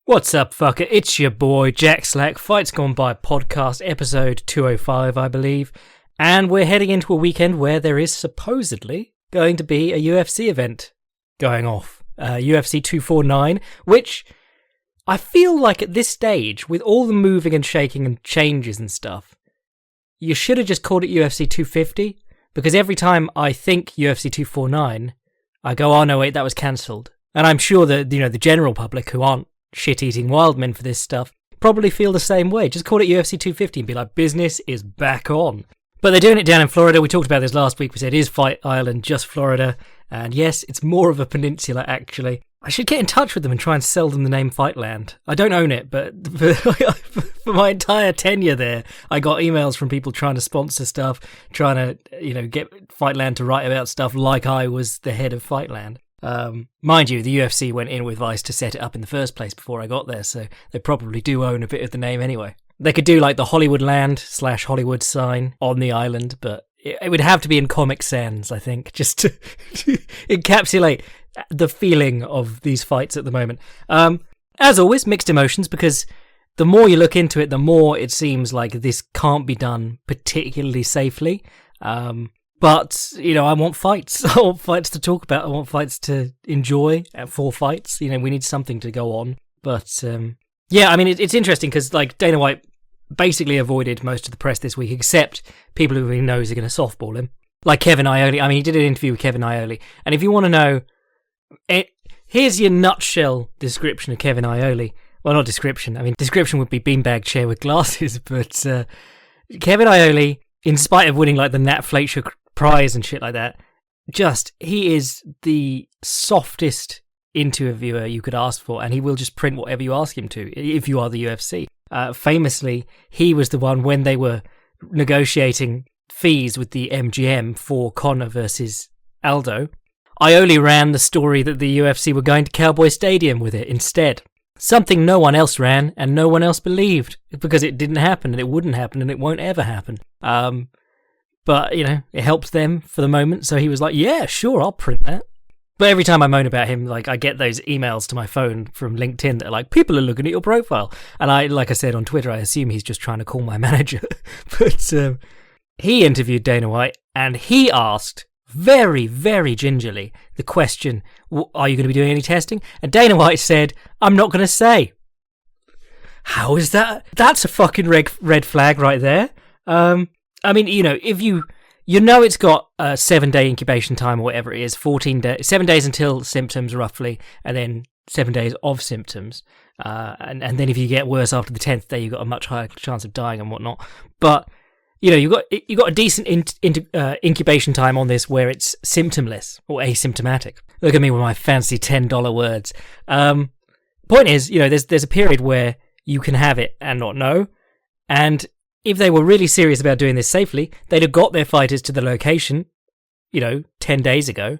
What's up, fucker? It's your boy, Jack Slack, Fights Gone By podcast, episode 205, I believe. And we're heading into a weekend where there is supposedly going to be a UFC event going off. UFC 249, which I feel like at this stage, with all the moving and shaking and changes and stuff, you should have just called it UFC 250, because every time I think UFC 249, I go, oh no, wait, that was cancelled. And I'm sure that, the general public who aren't shit-eating wild men for this stuff probably feel the same way. Just call it UFC 250 and be like, business is back on. But they're doing it down in Florida. We talked about this last week. We said it is Fight Island, just Florida. And yes, it's more of a peninsula, actually. I should get in touch with them and try and sell them the name Fightland. I don't own it, but for my entire tenure there, I got emails from people trying to sponsor stuff, trying to, get Fightland to write about stuff like I was the head of Fightland. Mind you, the UFC went in with Vice to set it up in the first place before I got there, so they probably do own a bit of the name anyway. They could do like the Hollywoodland/Hollywood sign on the island, but it would have to be in Comic Sans, I think, just to encapsulate the feeling of these fights at the moment. As always, mixed emotions, because the more you look into it, the more it seems like this can't be done particularly safely. But, I want fights. I want fights to talk about. I want fights to enjoy for fights. We need something to go on. But, it's interesting because, Dana White basically avoided most of the press this week, except people who he knows are going to softball him. Like Kevin Iole. He did an interview with Kevin Iole. And if you want to know, here's your nutshell description of Kevin Iole. Well, not description. Description would be beanbag chair with glasses. But Kevin Iole, in spite of winning, the Nat Fletcher prize and shit like that, he is the softest interviewer you could ask for, and he will just print whatever you ask him to if you are the UFC. Famously, he was the one when they were negotiating fees with the MGM for Conor versus Aldo. Iole ran the story that the UFC were going to Cowboy Stadium with it instead. Something no one else ran and no one else believed, because it didn't happen and it wouldn't happen and it won't ever happen. But, it helped them for the moment, so he was like, yeah, sure, I'll print that. But every time I moan about him, I get those emails to my phone from LinkedIn that are like, people are looking at your profile. And like I said on Twitter, I assume he's just trying to call my manager. But he interviewed Dana White, and he asked, very, very gingerly, the question, are you going to be doing any testing? And Dana White said, I'm not going to say. How is that? That's a fucking red flag right there. If it's got a 7-day incubation time or whatever it is, 7 days until symptoms roughly, and then 7 days of symptoms. And then if you get worse after the 10th day, you've got a much higher chance of dying and whatnot. But, you've got a decent incubation time on this where it's symptomless or asymptomatic. Look at me with my fancy $10 words. Point is, there's a period where you can have it and not know. And if they were really serious about doing this safely, they'd have got their fighters to the location, 10 days ago,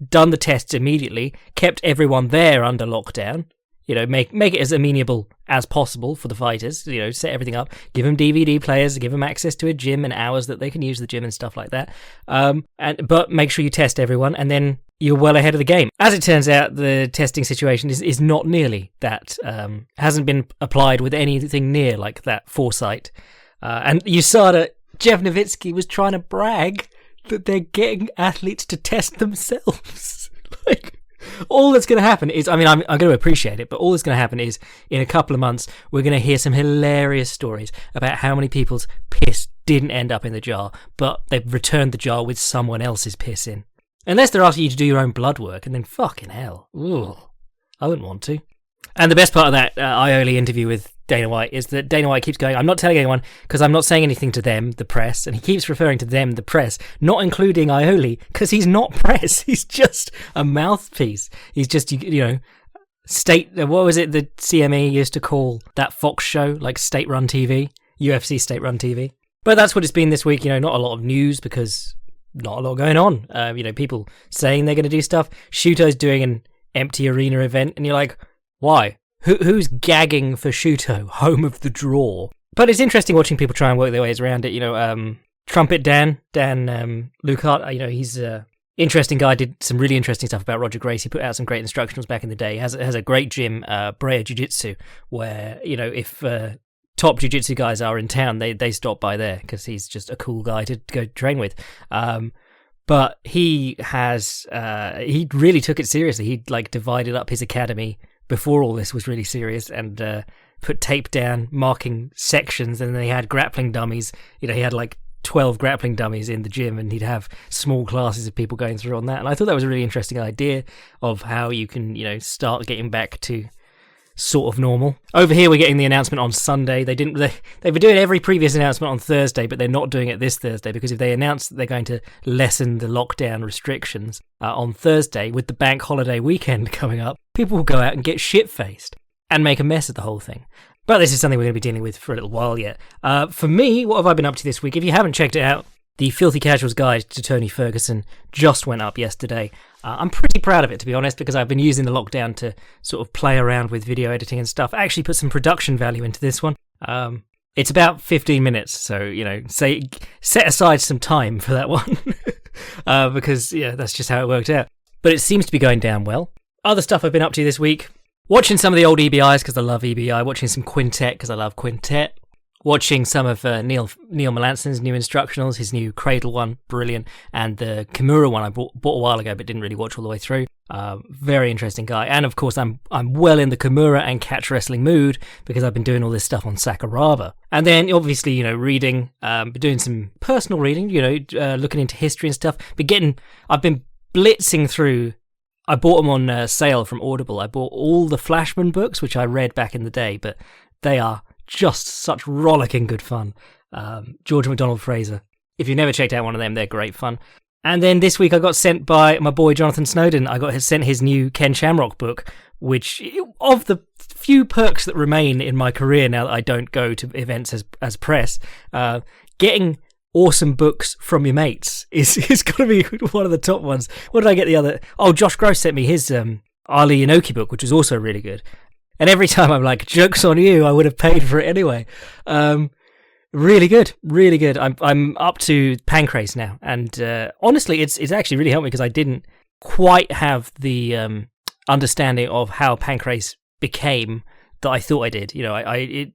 done the tests immediately, kept everyone there under lockdown, make it as amenable as possible for the fighters, set everything up, give them DVD players, give them access to a gym and hours that they can use the gym and stuff like that. But make sure you test everyone, and then you're well ahead of the game. As it turns out, the testing situation is not nearly that, hasn't been applied with anything near like that foresight. And USADA, Jeff Nowitzki was trying to brag that they're getting athletes to test themselves. All that's going to happen is, I'm going to appreciate it, but all that's going to happen is, in a couple of months, we're going to hear some hilarious stories about how many people's piss didn't end up in the jar, but they've returned the jar with someone else's piss in. Unless they're asking you to do your own blood work, and then fucking hell. Ooh, I wouldn't want to. And the best part of that Iole interview with Dana White is that Dana White keeps going, I'm not telling anyone because I'm not saying anything to them, the press, and he keeps referring to them, the press, not including Iole, because he's not press, he's just a mouthpiece. He's just, state, what was it the CME used to call that Fox show, state-run TV, UFC state-run TV. But that's what it's been this week, not a lot of news because not a lot going on. People saying they're going to do stuff. Shuto's doing an empty arena event, and you're like, why? Who's gagging for Shuto, home of the draw? But it's interesting watching people try and work their ways around it. Trumpet Dan Luke Hart, he's Interesting guy, did some really interesting stuff about Roger Gracie, put out some great instructionals back in the day. Has a great gym, Brea Jiu-Jitsu, where, if top jiu-jitsu guys are in town, they stop by there because he's just a cool guy to go train with. But he really took it seriously. He divided up his academy before all this was really serious and put tape down, marking sections, and then he had grappling dummies. He had 12 grappling dummies in the gym, and he'd have small classes of people going through on that. And I thought that was a really interesting idea of how you can, start getting back to sort of normal. Over here, we're getting the announcement on Sunday. They've been doing every previous announcement on Thursday, but they're not doing it this Thursday, because if they announce that they're going to lessen the lockdown restrictions on Thursday with the bank holiday weekend coming up, people will go out and get shit-faced and make a mess of the whole thing. But this is something we're going to be dealing with for a little while yet. For me, what have I been up to this week? If you haven't checked it out, the Filthy Casuals Guide to Tony Ferguson just went up yesterday. I'm pretty proud of it, to be honest, because I've been using the lockdown to sort of play around with video editing and stuff. I actually put some production value into this one. It's about 15 minutes, so, set aside some time for that one. Because, that's just how it worked out. But it seems to be going down well. Other stuff I've been up to this week: watching some of the old EBIs because I love EBI, watching some Quintet because I love Quintet, watching some of Neil Melanson's new instructionals, his new Cradle one, brilliant, and the Kimura one I bought a while ago but didn't really watch all the way through. Very interesting guy. And of course I'm well in the Kimura and catch wrestling mood because I've been doing all this stuff on Sakuraba. And then obviously, reading, been doing some personal reading, looking into history and stuff. I've been blitzing through. I bought them on sale from Audible. I bought all the Flashman books, which I read back in the day, but they are just such rollicking good fun. George MacDonald Fraser. If you've never checked out one of them, they're great fun. And then this week I got sent by my boy Jonathan Snowden, I got sent his new Ken Shamrock book, which, of the few perks that remain in my career now that I don't go to events as press, getting awesome books from your mates is going to be one of the top ones. What did I get the other? Oh, Josh Gross sent me his Ali Inoki book, which was also really good. And every time I'm like, joke's on you, I would have paid for it anyway. Really good, really good. I'm up to Pancrase now, and honestly, it's actually really helped me because I didn't quite have the understanding of how Pancrase became that I thought I did.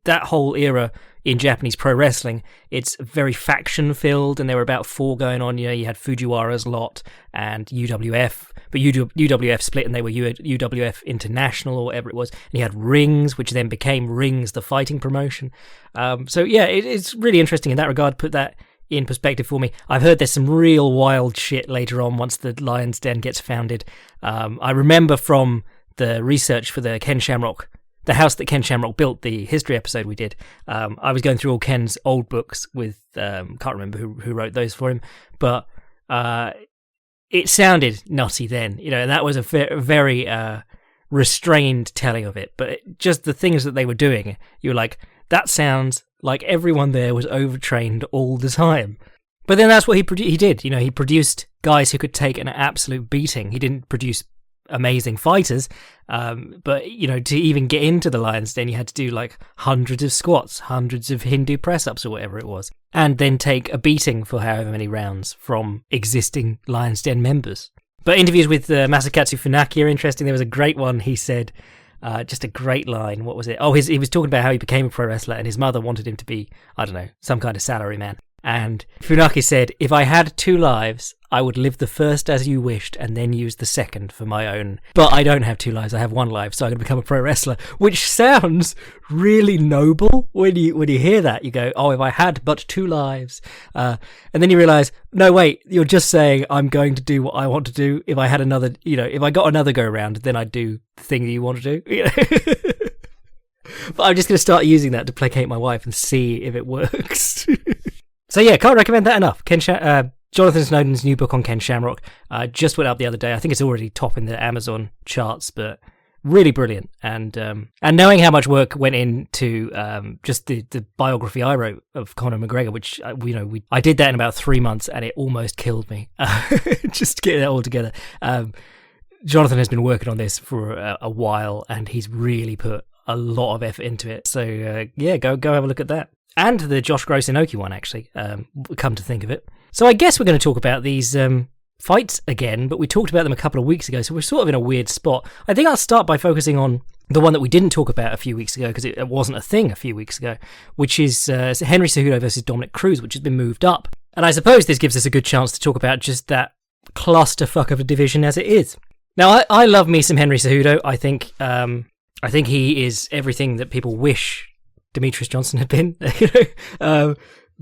That whole era in Japanese pro wrestling, it's very faction filled, and there were about 4 going on. You had Fujiwara's lot and UWF, but UWF split and they were UWF International or whatever it was. And you had Rings, which then became Rings, the fighting promotion. So yeah, it's really interesting in that regard. Put that in perspective for me. I've heard there's some real wild shit later on once the Lion's Den gets founded. I remember from the research for the Ken Shamrock, the house that Ken Shamrock built, the history episode we did, I was going through all Ken's old books with, can't remember who wrote those for him, but it sounded nutty then, and that was a very restrained telling of it, but just the things that they were doing, you were like, that sounds like everyone there was overtrained all the time. But then that's what he did, he produced guys who could take an absolute beating. He didn't produce amazing fighters, but to even get into the Lion's Den you had to do like hundreds of squats, hundreds of Hindu press-ups or whatever it was, and then take a beating for however many rounds from existing Lion's Den members. But interviews with Masakatsu Funaki are interesting. There was a great one. He said just a great line. What was it? Oh, he was talking about how he became a pro wrestler and his mother wanted him to be, I don't know, some kind of salaryman. And Funaki said, if I had 2 lives, I would live the first as you wished and then use the second for my own. But I don't have 2 lives, I have 1 life, so I'm going to become a pro wrestler. Which sounds really noble when you hear that. You go, oh, if I had but 2 lives. And then you realise, no, wait, you're just saying I'm going to do what I want to do. If I had another, if I got another go round, then I'd do the thing that you want to do. But I'm just going to start using that to placate my wife and see if it works. So yeah, can't recommend that enough. Jonathan Snowden's new book on Ken Shamrock just went up the other day. I think it's already topping the Amazon charts, but really brilliant. And knowing how much work went into just the biography I wrote of Conor McGregor, which I did that in about 3 months, and it almost killed me just getting that all together. Jonathan has been working on this for a while, and he's really put a lot of effort into it. So yeah, go have a look at that. And the Josh Gross Inoki one, actually, come to think of it. So I guess we're going to talk about these fights again, but we talked about them a couple of weeks ago, so we're sort of in a weird spot. I think I'll start by focusing on the one that we didn't talk about a few weeks ago, because it wasn't a thing a few weeks ago, which is Henry Cejudo versus Dominick Cruz, which has been moved up. And I suppose this gives us a good chance to talk about just that clusterfuck of a division as it is. Now, I love me some Henry Cejudo. I think he is everything that people wish Demetrius Johnson had been.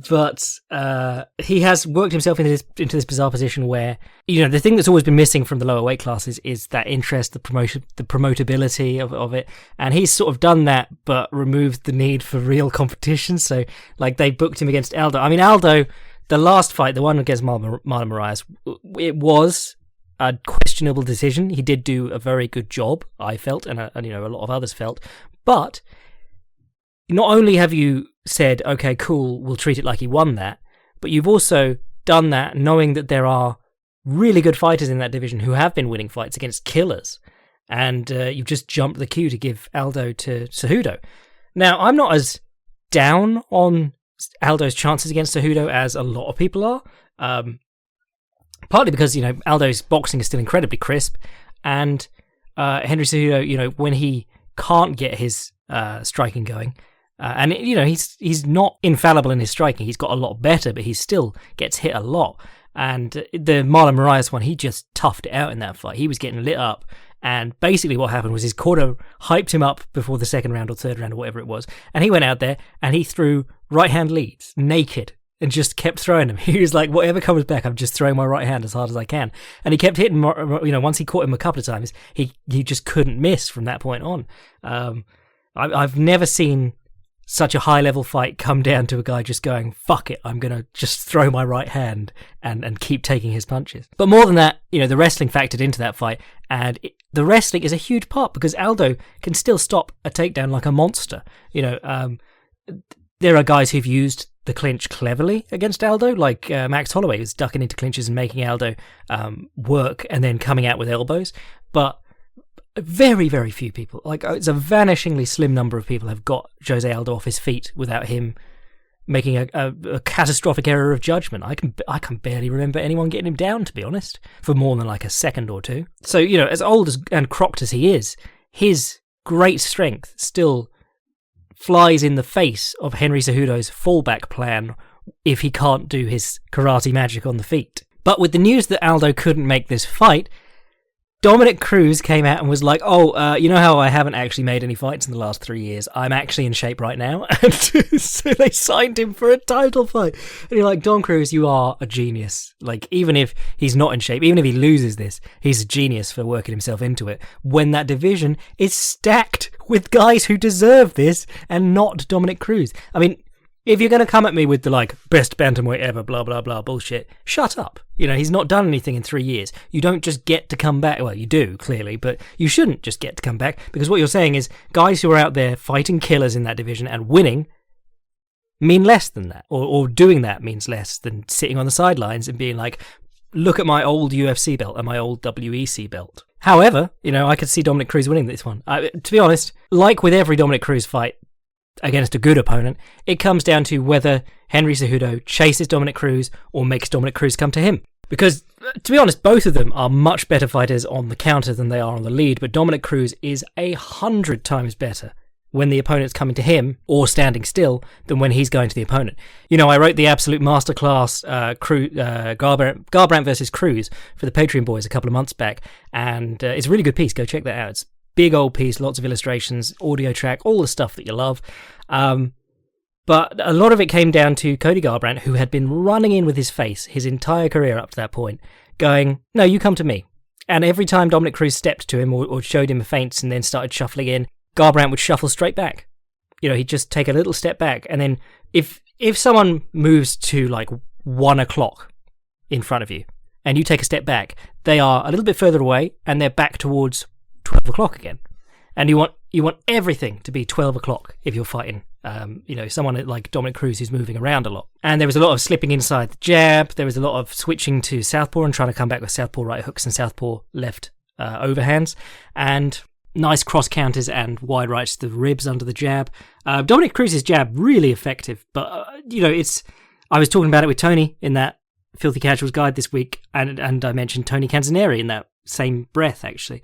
But he has worked himself into this bizarre position where, the thing that's always been missing from the lower weight classes is that interest, the promotability of it. And he's sort of done that, but removed the need for real competition. So, like, they booked him against Aldo. I mean, Aldo, the last fight, the one against Marlon Moraes, it was a questionable decision. He did do a very good job, I felt, and a lot of others felt. But not only have you said, okay, cool, we'll treat it like he won that, but you've also done that knowing that there are really good fighters in that division who have been winning fights against killers, and you've just jumped the queue to give Aldo to Cejudo. Now, I'm not as down on Aldo's chances against Cejudo as a lot of people are, partly because, Aldo's boxing is still incredibly crisp, and Henry Cejudo, when he can't get his striking going, and he's not infallible in his striking. He's got a lot better, but he still gets hit a lot. And the Marlon Moraes one, he just toughed it out in that fight. He was getting lit up, and basically what happened was his corner hyped him up before the second round or third round or whatever it was, and he went out there and he threw right hand leads naked and just kept throwing them. He was like, whatever comes back, I'm just throwing my right hand as hard as I can. And he kept hitting, once he caught him a couple of times, he just couldn't miss from that point on. I've never seen such a high-level fight come down to a guy just going, fuck it, I'm going to just throw my right hand and keep taking his punches. But more than that, the wrestling factored into that fight, and the wrestling is a huge part because Aldo can still stop a takedown like a monster. There are guys who've used the clinch cleverly against Aldo, like Max Holloway, who's ducking into clinches and making Aldo work and then coming out with elbows. But very, very few people, it's a vanishingly slim number of people, have got Jose Aldo off his feet without him making a catastrophic error of judgment. I can barely remember anyone getting him down, to be honest, for more than like a second or two. So, as old and crocked as he is, his great strength still flies in the face of Henry Cejudo's fallback plan if he can't do his karate magic on the feet. But with the news that Aldo couldn't make this fight, Dominick Cruz came out and was like, you know how I haven't actually made any fights in the last 3 years? I'm actually in shape right now. And so they signed him for a title fight. And you're like, Dom Cruz, you are a genius. Like, even if he's not in shape, even if he loses this, he's a genius for working himself into it. When that division is stacked with guys who deserve this and not Dominick Cruz. I mean, if you're going to come at me with the, best bantamweight ever, blah, blah, blah, bullshit, shut up. He's not done anything in 3 years. You don't just get to come back. Well, you do, clearly, but you shouldn't just get to come back, because what you're saying is guys who are out there fighting killers in that division and winning mean less than that. Or doing that means less than sitting on the sidelines and being like, look at my old UFC belt and my old WEC belt. However, I could see Dominick Cruz winning this one. To be honest, like with every Dominick Cruz fight against a good opponent, it comes down to whether Henry Cejudo chases Dominick Cruz or makes Dominick Cruz come to him. Because, to be honest, both of them are much better fighters on the counter than they are on the lead, but Dominick Cruz is 100 times better when the opponent's coming to him or standing still than when he's going to the opponent. I wrote the absolute masterclass Garbrandt versus Cruz for the Patreon boys a couple of months back, and it's a really good piece. Go check that out. It's big old piece, lots of illustrations, audio track, all the stuff that you love. But a lot of it came down to Cody Garbrandt, who had been running in with his face his entire career up to that point, going, no, you come to me. And every time Dominick Cruz stepped to him or showed him a feint and then started shuffling in, Garbrandt would shuffle straight back. He'd just take a little step back. And then if someone moves to 1 o'clock in front of you and you take a step back, they are a little bit further away and they're back towards 12 o'clock again. And you want everything to be 12 o'clock if you're fighting someone like Dominick Cruz who's moving around a lot. And there was a lot of slipping inside the jab. There was a lot of switching to southpaw and trying to come back with southpaw right hooks and southpaw left overhands. And nice cross counters and wide rights to the ribs under the jab. Dominick Cruz's jab, really effective. But, I was talking about it with Tony in that Filthy Casual's guide this week, and I mentioned Tony Canzoneri in that same breath, actually.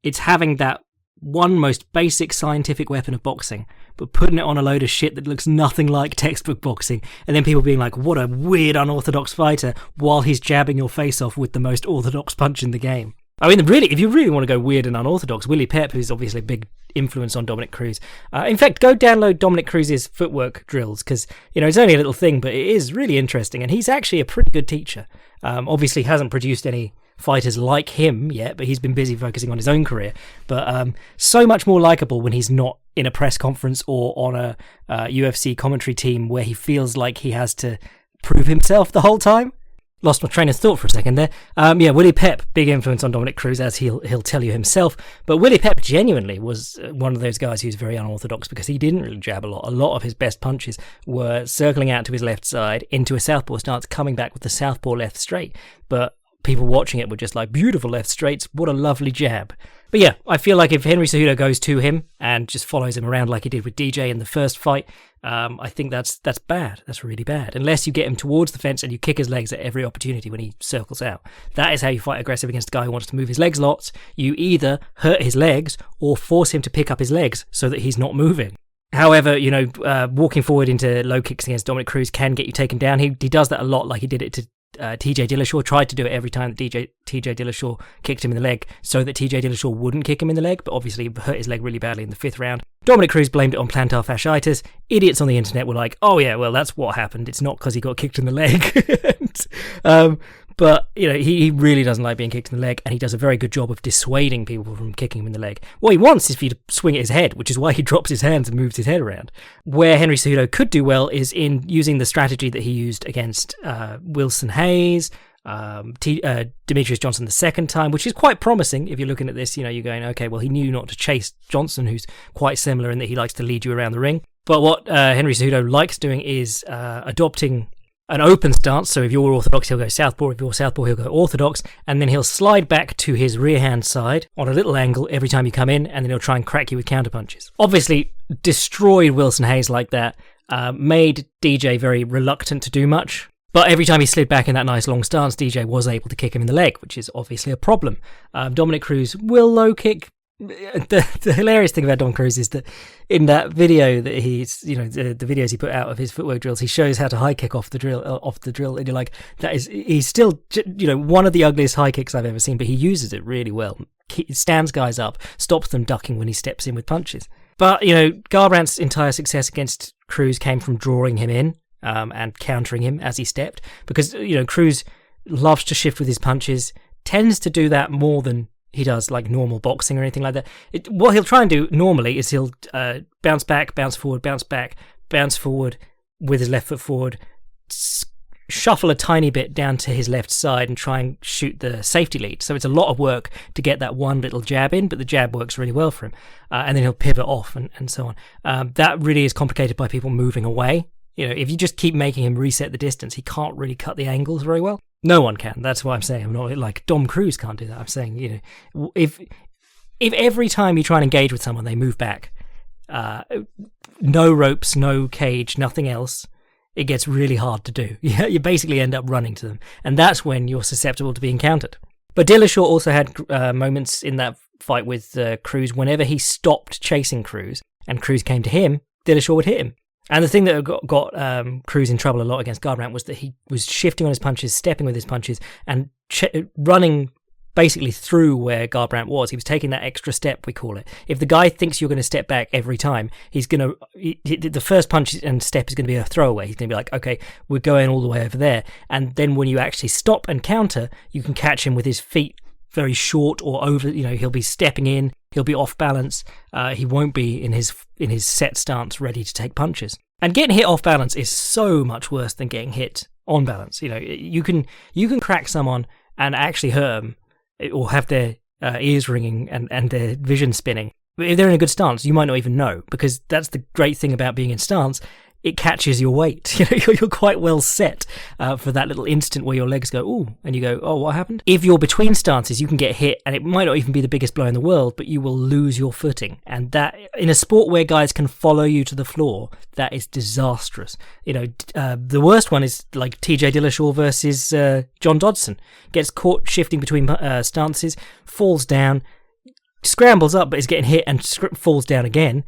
It's having that one most basic scientific weapon of boxing, but putting it on a load of shit that looks nothing like textbook boxing, and then people being like, what a weird unorthodox fighter, while he's jabbing your face off with the most orthodox punch in the game. I mean, really, if you really want to go weird and unorthodox, Willie Pep, who's obviously a big influence on Dominick Cruz. In fact, go download Dominick Cruz's footwork drills, because, it's only a little thing, but it is really interesting, and he's actually a pretty good teacher. Obviously hasn't produced any fighters like him yet, but he's been busy focusing on his own career. But so much more likable when he's not in a press conference or on a UFC commentary team where he feels like he has to prove himself the whole time. Lost my train of thought for a second there. Willie Pep, big influence on Dominick Cruz, as he'll tell you himself. But Willie Pep genuinely was one of those guys who's very unorthodox, because he didn't really jab a lot. A lot of his best punches were circling out to his left side into a southpaw stance, coming back with the southpaw left straight. But people watching it were just like, beautiful left straights, what a lovely jab. But yeah, I feel like if Henry Cejudo goes to him and just follows him around like he did with DJ in the first fight, I think that's bad. That's really bad. Unless you get him towards the fence and you kick his legs at every opportunity when he circles out. That is how you fight aggressive against a guy who wants to move his legs lots. You either hurt his legs or force him to pick up his legs so that he's not moving. However, walking forward into low kicks against Dominick Cruz can get you taken down. He does that a lot, like he did it to TJ Dillashaw. Tried to do it every time that TJ Dillashaw kicked him in the leg, so that TJ Dillashaw wouldn't kick him in the leg, but obviously he hurt his leg really badly in the 5th round. Dominick Cruz blamed it on plantar fasciitis. Idiots on the internet were like, oh yeah, well, that's what happened. It's not because he got kicked in the leg. But, he really doesn't like being kicked in the leg, and he does a very good job of dissuading people from kicking him in the leg. What he wants is for you to swing at his head, which is why he drops his hands and moves his head around. Where Henry Cejudo could do well is in using the strategy that he used against Wilson Hayes, Demetrius Johnson the second time, which is quite promising. If you're looking at this, you're going, okay, well, he knew not to chase Johnson, who's quite similar in that he likes to lead you around the ring. But what Henry Cejudo likes doing is adopting an open stance. So if you're orthodox, he'll go southpaw. If you're southpaw, he'll go orthodox. And then he'll slide back to his rear hand side on a little angle every time you come in, and then he'll try and crack you with counterpunches. Obviously, destroyed Wilson Hayes like that, made DJ very reluctant to do much. But every time he slid back in that nice long stance, DJ was able to kick him in the leg, which is obviously a problem. Dominick Cruz will low kick. The hilarious thing about Dom Cruz is that in that video that he's, the videos he put out of his footwork drills, he shows how to high kick off the drill, and you're like, he's still, one of the ugliest high kicks I've ever seen, but he uses it really well. He stands guys up, stops them ducking when he steps in with punches. But, Garbrandt's entire success against Cruz came from drawing him in, and countering him as he stepped, because, Cruz loves to shift with his punches, tends to do that more than he does like normal boxing or anything like that. What he'll try and do normally is he'll bounce back, bounce forward, bounce back, bounce forward with his left foot forward, shuffle a tiny bit down to his left side and try and shoot the safety lead. So it's a lot of work to get that one little jab in, but the jab works really well for him. And then he'll pivot off and so on. That really is complicated by people moving away. If you just keep making him reset the distance, he can't really cut the angles very well. No one can. That's what I'm saying. I'm not like Dom Cruz can't do that. I'm saying, if every time you try and engage with someone, they move back, no ropes, no cage, nothing else, it gets really hard to do. You basically end up running to them. And that's when you're susceptible to being countered. But Dillashaw also had moments in that fight with Cruz. Whenever he stopped chasing Cruz and Cruz came to him, Dillashaw would hit him. And the thing that got Cruz in trouble a lot against Garbrandt was that he was shifting on his punches, stepping with his punches, and running basically through where Garbrandt was. He was taking that extra step, we call it. If the guy thinks you're going to step back every time, the first punch and step is going to be a throwaway. He's going to be like, okay, we're going all the way over there. And then when you actually stop and counter, you can catch him with his feet very short or over, he'll be stepping in, he'll be off balance, he won't be in his set stance ready to take punches. And getting hit off balance is so much worse than getting hit on balance. You can crack someone and actually hurt them or have their ears ringing and their vision spinning. But if they're in a good stance, you might not even know, because that's the great thing about being in stance. it catches your weight. You're quite well set for that little instant where your legs go, ooh, and you go, oh, what happened? If you're between stances, you can get hit, and it might not even be the biggest blow in the world, but you will lose your footing. And that, in a sport where guys can follow you to the floor, that is disastrous. The worst one is like TJ Dillashaw versus John Dodson. Gets caught shifting between stances, falls down, scrambles up, but is getting hit and falls down again.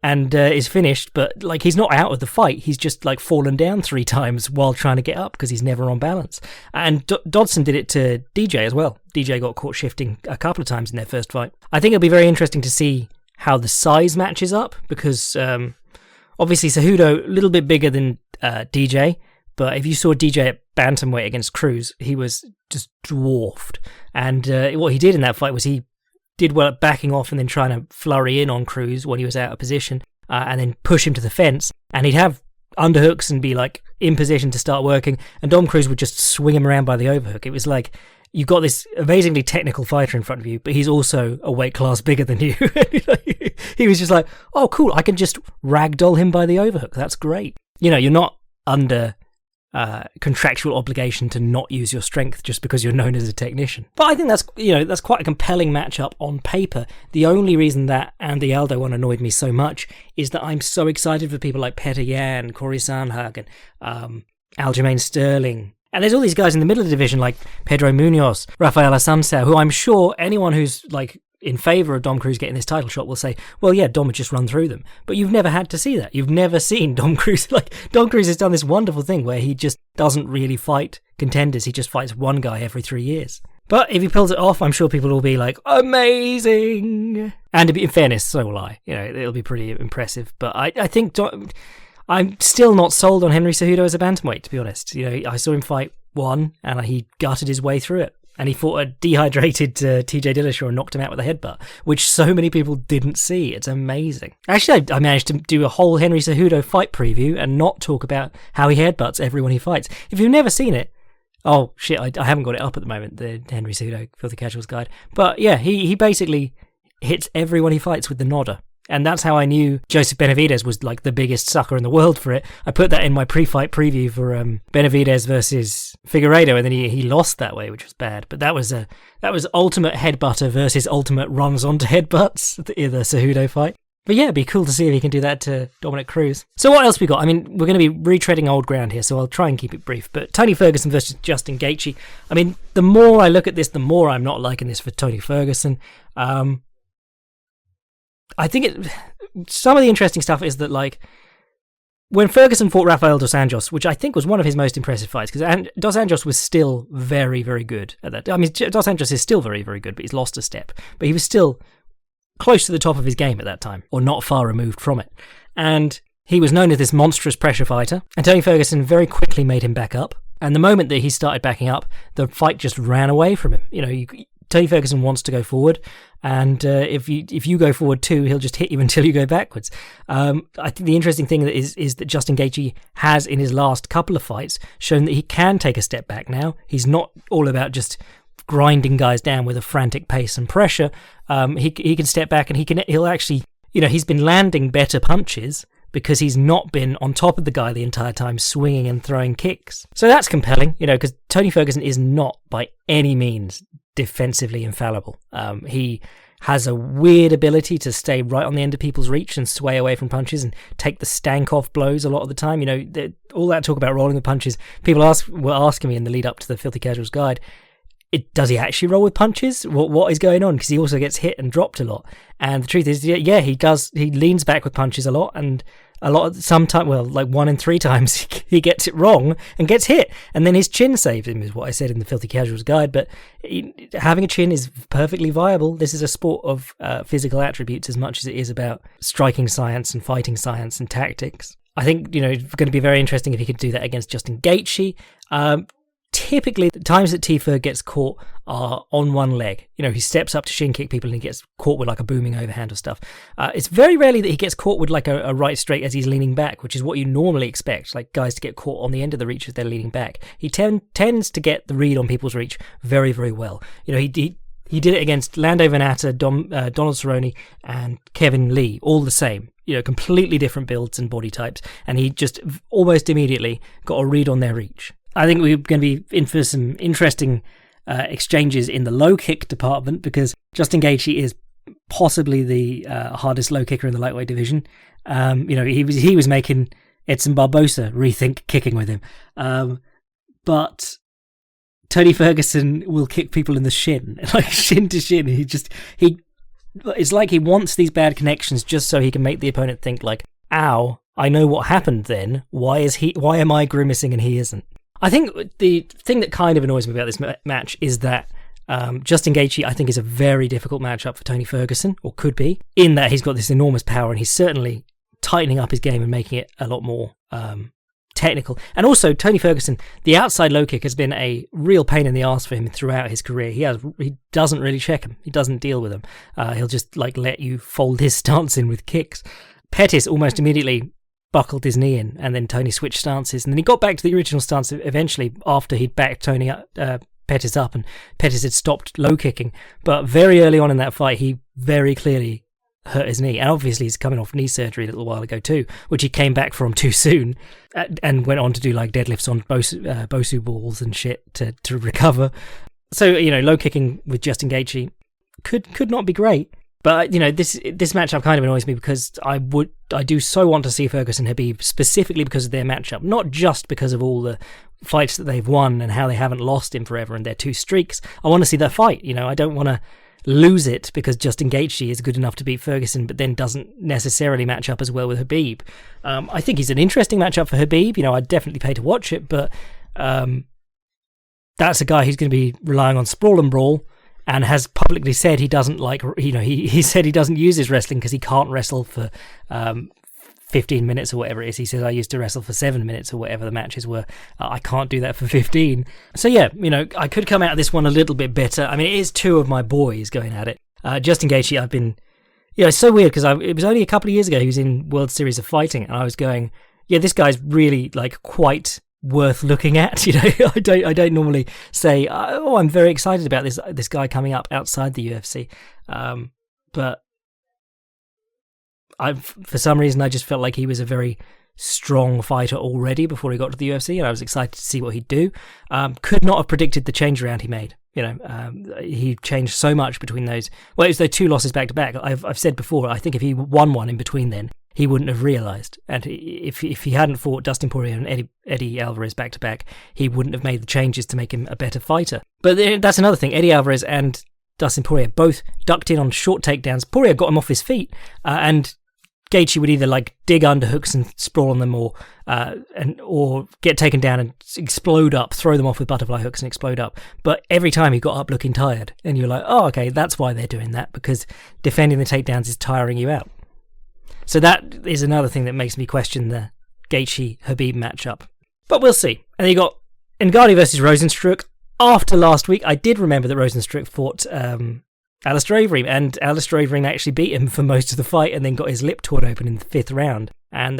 And is finished, but like he's not out of the fight. He's just like fallen down 3 times while trying to get up because he's never on balance. And Dodson did it to DJ as well. DJ got caught shifting a couple of times in their first fight. I think it'll be very interesting to see how the size matches up because obviously Cejudo a little bit bigger than DJ, but if you saw DJ at bantamweight against Cruz, he was just dwarfed. And what he did in that fight was he did well at backing off and then trying to flurry in on Cruz when he was out of position and then push him to the fence. And he'd have underhooks and be like in position to start working. And Dom Cruz would just swing him around by the overhook. It was like, you've got this amazingly technical fighter in front of you, but he's also a weight class bigger than you. He was just like, oh, cool, I can just ragdoll him by the overhook. That's great. You're not under contractual obligation to not use your strength just because you're known as a technician. But I think that's quite a compelling matchup on paper. The only reason that Andy Aldo one annoyed me so much is that I'm so excited for people like Petr Yan, Corey Sandhagen, Aljamain Sterling. And there's all these guys in the middle of the division like Pedro Munoz, Rafael Assunção, who I'm sure anyone who's like in favour of Dom Cruz getting this title shot will say, well, yeah, Dom would just run through them. But you've never had to see that. You've never seen Dom Cruz. Like, Dom Cruz has done this wonderful thing where he just doesn't really fight contenders. He just fights one guy every 3 years. But if he pulls it off, I'm sure people will be like, amazing! And in fairness, so will I. It'll be pretty impressive. But I think I'm still not sold on Henry Cejudo as a bantamweight, to be honest. I saw him fight one, and he gutted his way through it. And he fought a dehydrated TJ Dillashaw and knocked him out with a headbutt, which so many people didn't see. It's amazing. Actually, I managed to do a whole Henry Cejudo fight preview and not talk about how he headbutts everyone he fights. If you've never seen it, oh shit, I haven't got it up at the moment, the Henry Cejudo Filthy Casuals guide. But yeah, he basically hits everyone he fights with the nodder. And that's how I knew Joseph Benavidez was like the biggest sucker in the world for it. I put that in my pre-fight preview for Benavidez versus Figueiredo, and then he lost that way, which was bad. But that was ultimate headbutter versus ultimate runs onto headbutts, the Cejudo fight. But yeah, it'd be cool to see if he can do that to Dominick Cruz. So what else we got? I mean, we're going to be retreading old ground here, so I'll try and keep it brief. But Tony Ferguson versus Justin Gaethje. I mean, the more I look at this, the more I'm not liking this for Tony Ferguson. I think some of the interesting stuff is that, like, when Ferguson fought Rafael dos Anjos, which I think was one of his most impressive fights, because dos Anjos was still very, very good at that. I mean, dos Anjos is still very, very good, but he's lost a step. But he was still close to the top of his game at that time, or not far removed from it. And he was known as this monstrous pressure fighter, and Tony Ferguson very quickly made him back up. And the moment that he started backing up, the fight just ran away from him. Tony Ferguson wants to go forward, and if you go forward too, he'll just hit you until you go backwards. I think the interesting thing is that Justin Gaethje has, in his last couple of fights, shown that he can take a step back now. He's not all about just grinding guys down with a frantic pace and pressure. He can step back, and he'll actually, he's been landing better punches because he's not been on top of the guy the entire time swinging and throwing kicks. So that's compelling, because Tony Ferguson is not by any means defensively infallible. He has a weird ability to stay right on the end of people's reach and sway away from punches and take the stank off blows a lot of the time. All that talk about rolling the punches, people were asking me in the lead up to the Filthy Casuals guide, does he actually roll with punches? What is going on? Because he also gets hit and dropped a lot. And the truth is, yeah, he does. He leans back with punches a lot, and sometimes, like 1 in 3 times, he gets it wrong and gets hit, and then his chin saves him, is what I said in the Filthy Casuals guide. But having a chin is perfectly viable. This is a sport of physical attributes as much as it is about striking science and fighting science and tactics. I think it's going to be very interesting if he could do that against Justin Gaethje. Typically, the times that T-Ferg gets caught are on one leg. He steps up to shin kick people and he gets caught with like a booming overhand or stuff. It's very rarely that he gets caught with like a right straight as he's leaning back, which is what you normally expect, like guys to get caught on the end of the reach as they're leaning back. He tends to get the read on people's reach very, very well. He did it against Lando Venata, Donald Cerrone, and Kevin Lee, all the same. completely different builds and body types, and he just almost immediately got a read on their reach. I think we're going to be in for some interesting exchanges in the low kick department, because Justin Gaethje is possibly the hardest low kicker in the lightweight division. He was making Edson Barbosa rethink kicking with him, but Tony Ferguson will kick people in the shin, like shin to shin. It's like he wants these bad connections just so he can make the opponent think like, ow, I know what happened then. Why am I grimacing and he isn't? I think the thing that kind of annoys me about this match is that Justin Gaethje, I think, is a very difficult matchup for Tony Ferguson, or could be, in that he's got this enormous power and he's certainly tightening up his game and making it a lot more technical. And also, Tony Ferguson, the outside low kick has been a real pain in the arse for him throughout his career. He doesn't really check him. He doesn't deal with him. He'll just let you fold his stance in with kicks. Pettis almost immediately buckled his knee in, and then Tony switched stances, and then he got back to the original stance eventually after he'd backed Pettis up, and Pettis had stopped low kicking. But very early on in that fight, he very clearly hurt his knee, and obviously he's coming off knee surgery a little while ago too, which he came back from too soon, and went on to do deadlifts on Bosu balls and shit to recover. So low kicking with Justin Gaethje could not be great. But this matchup kind of annoys me, because I do so want to see Ferguson Khabib, specifically because of their matchup, not just because of all the fights that they've won and how they haven't lost in forever and their 2 streaks. I want to see their fight. I don't want to lose it because Justin Gaethje is good enough to beat Ferguson, but then doesn't necessarily match up as well with Khabib. I think he's an interesting matchup for Khabib. I'd definitely pay to watch it, but that's a guy who's going to be relying on sprawl and brawl, and has publicly said he doesn't he said he doesn't use his wrestling because he can't wrestle for 15 minutes or whatever it is. He says, I used to wrestle for 7 minutes or whatever the matches were. I can't do that for 15. So yeah, I could come out of this one a little bit better. I mean, it is 2 of my boys going at it. Justin Gaethje, I've been, it's so weird because it was only a couple of years ago he was in World Series of Fighting, and I was going, yeah, this guy's really quite worth looking at. I don't normally say, oh, I'm very excited about this guy coming up outside the UFC, but for some reason I just felt like he was a very strong fighter already before he got to the UFC, and I was excited to see what he'd do. Could not have predicted the change around he made. He changed so much between those. Well, it was those 2 losses back to back. I've said before, I think if he won one in between then, he wouldn't have realised. And if he hadn't fought Dustin Poirier and Eddie Alvarez back to back, he wouldn't have made the changes to make him a better fighter. But that's another thing. Eddie Alvarez and Dustin Poirier both ducked in on short takedowns. Poirier got him off his feet, and Gaethje would either dig underhooks and sprawl on them, or get taken down and explode up, throw them off with butterfly hooks and explode up. But every time he got up looking tired, and you're like, oh, okay, that's why they're doing that, because defending the takedowns is tiring you out. So that is another thing that makes me question the Gaethje-Khabib matchup. But we'll see. And then you got Ngannou versus Rozenstruik. After last week, I did remember that Rozenstruik fought Alistair Overeem, and Alistair Overeem actually beat him for most of the fight and then got his lip torn open in the 5th round. And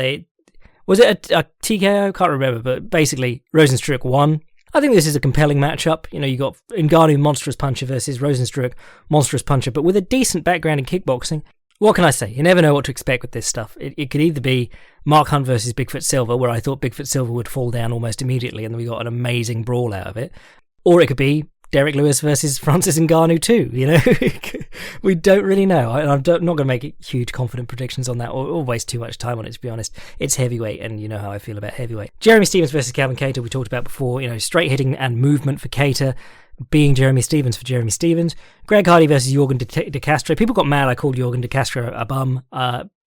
was it a TKO? Can't remember, but basically Rozenstruik won. I think this is a compelling matchup. You got Ngannou, monstrous puncher, versus Rozenstruik, monstrous puncher, but with a decent background in kickboxing. What can I say? You never know what to expect with this stuff. It could either be Mark Hunt versus Bigfoot Silva, where I thought Bigfoot Silva would fall down almost immediately and we got an amazing brawl out of it. Or it could be Derek Lewis versus Francis Ngannou too, We don't really know. I'm not going to make huge confident predictions on that or waste too much time on it, to be honest. It's heavyweight, and you know how I feel about heavyweight. Jeremy Stephens versus Calvin Kattar, we talked about before. Straight hitting and movement for Kattar, being Jeremy Stephens for Jeremy Stephens. Greg Hardy versus Jorgen De Castro. People got mad I called Jorgen De Castro a bum.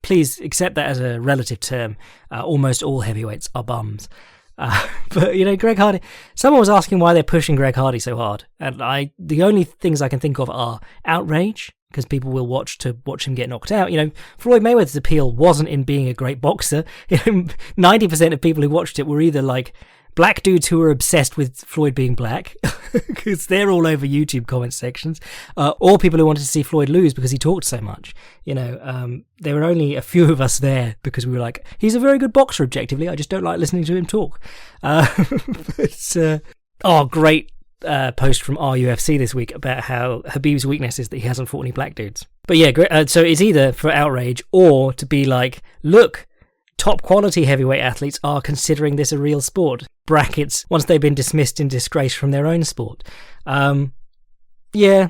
Please accept that as a relative term. Almost all heavyweights are bums. But Greg Hardy, someone was asking why they're pushing Greg Hardy so hard, and the only things I can think of are outrage, because people will watch him get knocked out. Floyd Mayweather's appeal wasn't in being a great boxer. 90% of people who watched it were either black dudes who were obsessed with Floyd being black, because they're all over YouTube comment sections, or people who wanted to see Floyd lose because he talked so much. There were only a few of us there because we were like, he's a very good boxer objectively, I just don't like listening to him talk. Great post from RUFC this week about how Khabib's weakness is that he hasn't fought any black dudes. But yeah, so it's either for outrage or to be like, look, top quality heavyweight athletes are considering this a real sport. Brackets, once they've been dismissed in disgrace from their own sport. Yeah,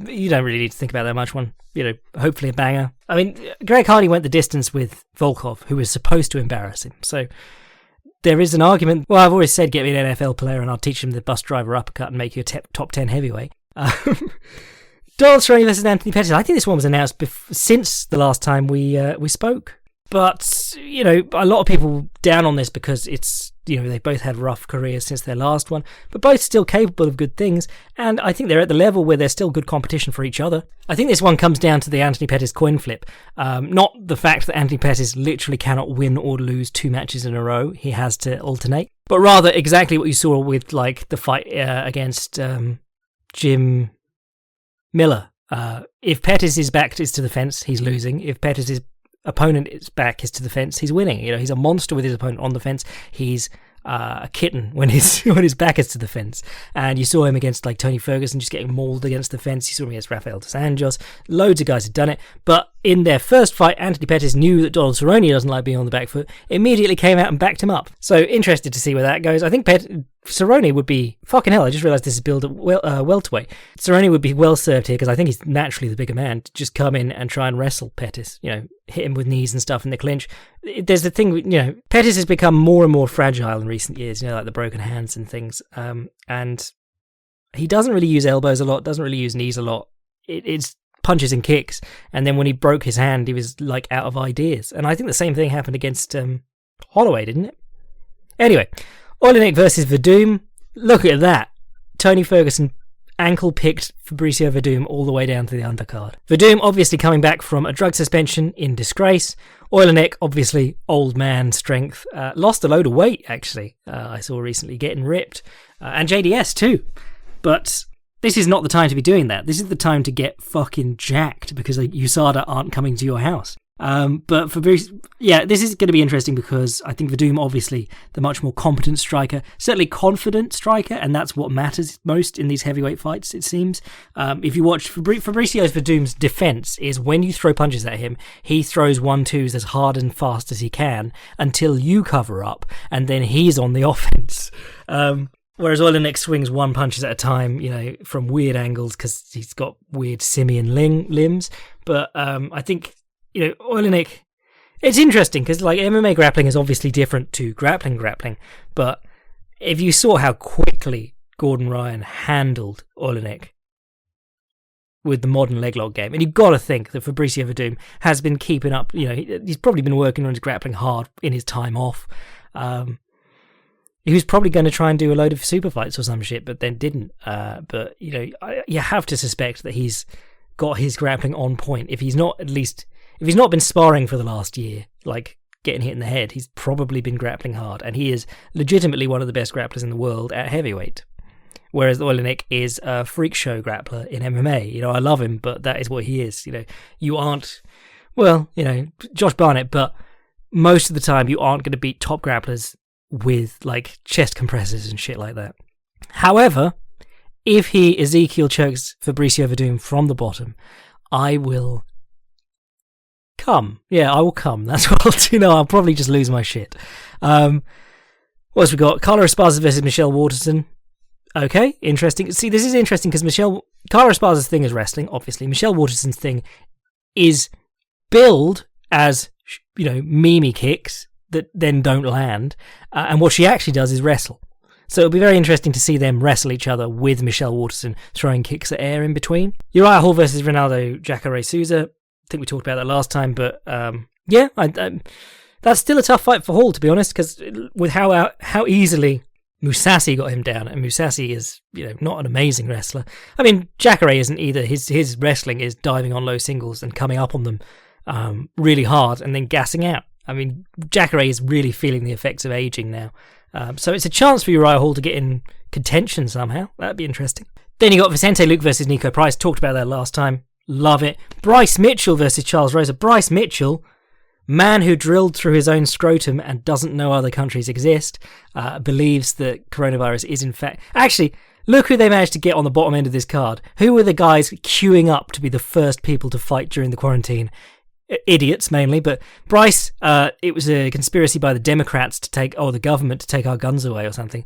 you don't really need to think about that much one. Hopefully a banger. I mean, Greg Hardy went the distance with Volkov, who was supposed to embarrass him. So there is an argument. Well, I've always said, get me an NFL player and I'll teach him the bus driver uppercut and make you a top 10 heavyweight. Donald Cerrone versus Anthony Pettis. I think this one was announced since the last time we spoke. But, a lot of people down on this because it's, they both had rough careers since their last one, but both still capable of good things, and I think they're at the level where they're still good competition for each other. I think this one comes down to the Anthony Pettis coin flip. Not the fact that Anthony Pettis literally cannot win or lose 2 matches in a row. He has to alternate. But rather exactly what you saw with the fight against Jim Miller. If Pettis' back is to the fence, he's losing. If Pettis' opponent's back is to the fence, he's winning. He's a monster with his opponent on the fence. He's a kitten when his back is to the fence. And you saw him against Tony Ferguson just getting mauled against the fence. You saw him against Rafael dos Anjos. Loads of guys had done it. But in their first fight, Anthony Pettis knew that Donald Cerrone doesn't like being on the back foot, immediately came out and backed him up. So interested to see where that goes. I think Cerrone would be... Fucking hell, I just realised this is billed at welterweight. Cerrone would be well served here because I think he's naturally the bigger man to just come in and try and wrestle Pettis. Hit him with knees and stuff in the clinch. There's the thing, Pettis has become more and more fragile in recent years, like the broken hands and things. And he doesn't really use elbows a lot, doesn't really use knees a lot. It's punches and kicks. And then when he broke his hand, he was out of ideas. And I think the same thing happened against Holloway, didn't it? Anyway, Oleinik versus Verdum. Look at that. Tony Ferguson ankle picked Fabricio Verdum all the way down to the undercard. Verdum obviously coming back from a drug suspension in disgrace. Oleinik, obviously old man strength. Lost a load of weight, actually. I saw recently, getting ripped. And JDS too. But this is not the time to be doing that. This is the time to get fucking jacked because USADA aren't coming to your house. But Fabricio, this is going to be interesting because I think Verdum, obviously the much more competent striker, certainly confident striker, and that's what matters most in these heavyweight fights, it seems. If you watch Fabricio Verdum's defense is when you throw punches at him, he throws 1-2s as hard and fast as he can until you cover up, and then he's on the offense. Whereas Oleinik swings 1 punches at a time, from weird angles because he's got weird simian limbs. But I think, Oleinik, it's interesting because MMA grappling is obviously different to grappling. But if you saw how quickly Gordon Ryan handled Oleinik with the modern leg lock game, and you've got to think that Fabricio Verdum has been keeping up. He's probably been working on his grappling hard in his time off. He was probably going to try and do a load of super fights or some shit, but then didn't. But you have to suspect that he's got his grappling on point. If he's not been sparring for the last year, getting hit in the head, he's probably been grappling hard, and he is legitimately one of the best grapplers in the world at heavyweight. Whereas Oleinik is a freak show grappler in MMA. I love him, but that is what he is. You aren't, Josh Barnett, but most of the time you aren't going to beat top grapplers with chest compressors and shit like that. However, if he Ezekiel chokes Fabricio Verdum from the bottom, I will come. Yeah, I will come. That's what I'll do. I'll probably just lose my shit. What else we got? Carla Esparza versus Michelle Waterson. Okay, interesting. See, this is interesting because Carla Esparza's thing is wrestling, obviously. Michelle Waterson's thing is billed as, meme kicks that then don't land, and what she actually does is wrestle. So it'll be very interesting to see them wrestle each other with Michelle Waterson throwing kicks at air in between. Uriah Hall versus Ronaldo Jacare Souza. I think we talked about that last time, but that's still a tough fight for Hall, to be honest, because with how easily Mousasi got him down, and Mousasi is not an amazing wrestler. I mean, Jacare isn't either. His wrestling is diving on low singles and coming up on them really hard and then gassing out. I mean, Jacare is really feeling the effects of aging now. So it's a chance for Uriah Hall to get in contention somehow. That'd be interesting. Then you got Vicente Luque versus Nico Price. Talked about that last time. Love it. Bryce Mitchell versus Charles Rosa. Bryce Mitchell, man who drilled through his own scrotum and doesn't know other countries exist, believes that coronavirus is in fact... Actually, Look who they managed to get on the bottom end of this card. Who were the guys queuing up to be the first people to fight during the quarantine? Idiots, mainly, but Bryce, it was a conspiracy by the Democrats to take, the government to take our guns away or something.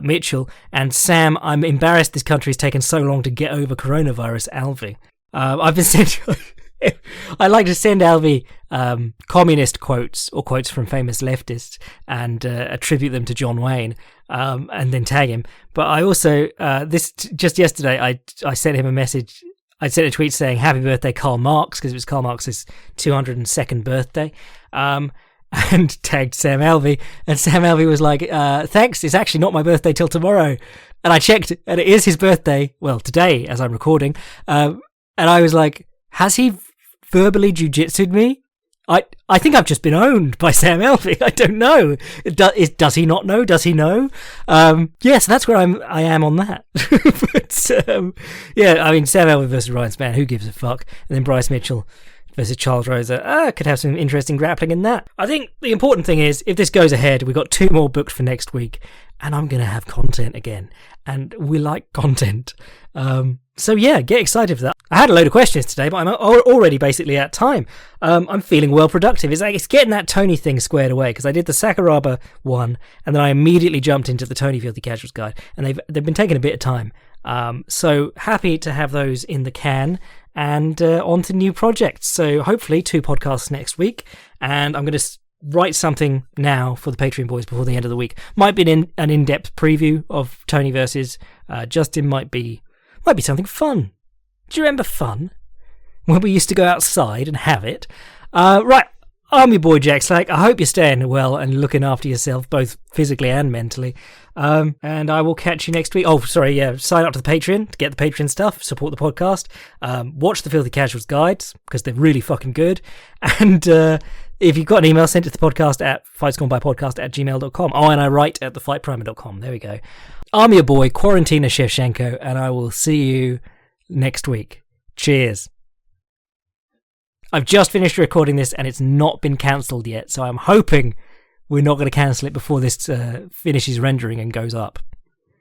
Mitchell, and Sam, I'm embarrassed this country's taken so long to get over coronavirus, Alvy. I've been sent... I like to send Alvy communist quotes or quotes from famous leftists and attribute them to John Wayne and then tag him. But I also, just yesterday, I sent him a message. I sent a tweet saying, happy birthday, Karl Marx, because it was Karl Marx's 202nd birthday, and tagged Sam Alvey. And Sam Alvey was like, thanks, it's actually not my birthday till tomorrow. And I checked, and it is his birthday, well, today, as I'm recording. And I was like, has he verbally jujitsu'd me? I think I've just been owned by Sam Alvey. I don't know. Does he not know? Does he know? Yes, that's where I am on that. But Sam Alvey versus Ryan Spann, who gives a fuck? And then Bryce Mitchell versus Charles Rosa. Could have some interesting grappling in that. I think the important thing is, if this goes ahead, we've got 2 more booked for next week, and I'm going to have content again. And we like content. So yeah, get excited for that. I had a load of questions today, but I'm already basically at time. I'm feeling well productive. It's getting that Tony thing squared away, because I did the Sakuraba one, and then I immediately jumped into the Tony Filthy Casuals guide, and they've been taking a bit of time. So happy to have those in the can, and on to new projects. So hopefully 2 podcasts next week, and I'm going to write something now for the Patreon boys before the end of the week. Might be an in-depth preview of Tony versus Justin. Might be something fun. Do you remember fun? When we used to go outside and have it. Right, I'm your boy Jack Slack. I hope you're staying well and looking after yourself, both physically and mentally. And I will catch you next week. Sign up to the Patreon to get the Patreon stuff, support the podcast, watch the Filthy Casuals guides, because they're really fucking good. And if you've got an email, send it to the podcast at fightsgonepodcast@gmail.com. And I write at thefightprimer.com. There we go. I'm your boy, Quarantina Shevchenko, and I will see you next week. Cheers. I've just finished recording this, and it's not been cancelled yet, so I'm hoping we're not going to cancel it before this finishes rendering and goes up.